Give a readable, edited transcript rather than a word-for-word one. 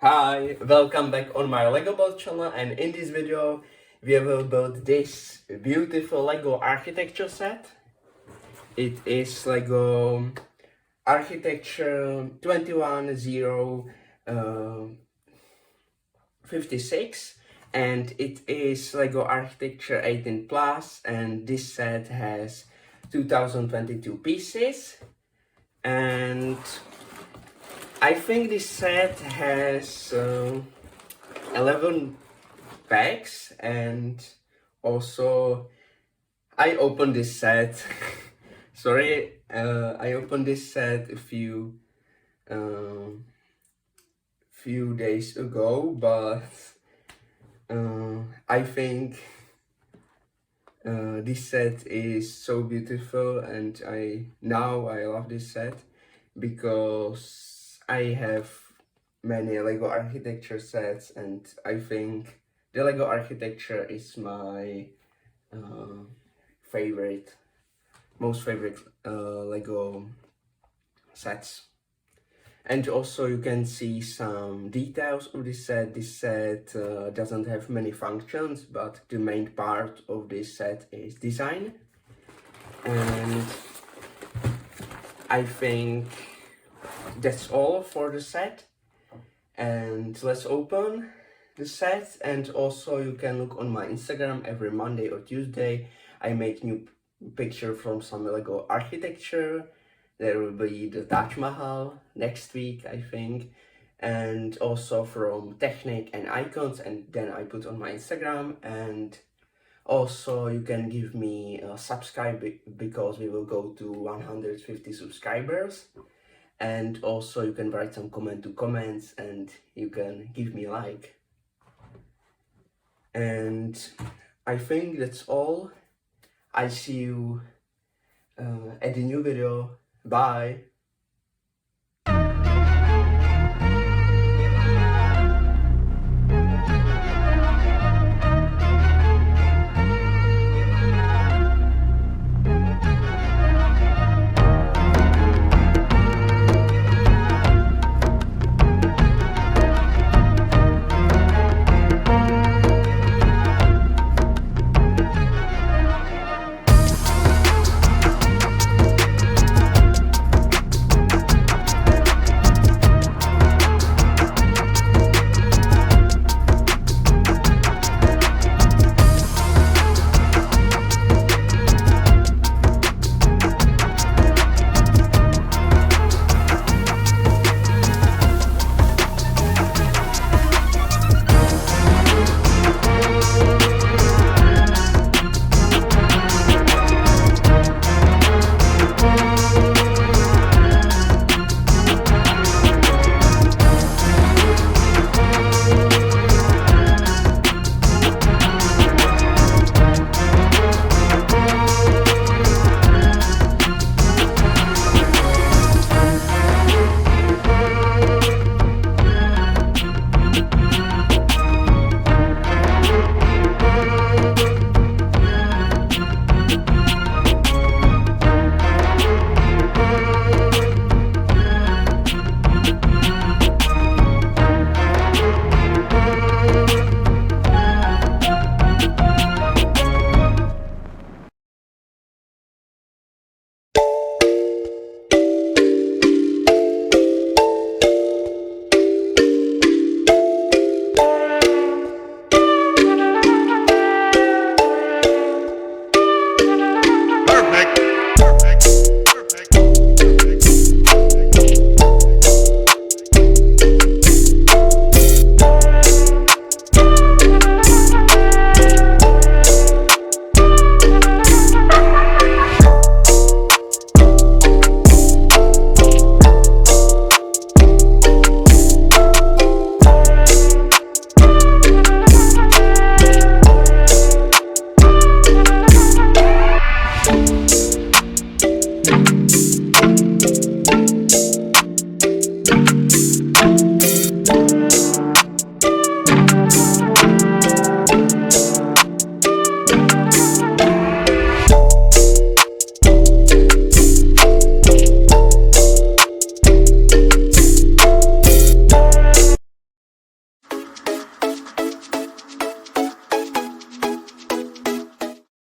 Hi, welcome back on my Lego build channel, and in this video we will build this beautiful Lego architecture set. It is Lego architecture 21056 and it is Lego architecture 18 plus, and this set has 2022 pieces, and I think this set has 11 packs. And also I opened this set sorry, I opened this set a few days ago, but I think this set is so beautiful, and I love this set because I have many Lego architecture sets, and I think the Lego architecture is my most favorite Lego sets. And also you can see some details of this set. This set doesn't have many functions, but the main part of this set is design. And I think that's all for the set. And let's open the set. And also you can look on my Instagram every Monday or Tuesday. I make new picture from some Lego architecture. There will be the Taj Mahal next week, I think, and also from Technic and Icons, and then I put on my Instagram. And also you can give me a subscribe because we will go to 150 subscribers. And also you can write some comments, and you can give me a like. And I think that's all. I see you at the new video. Bye.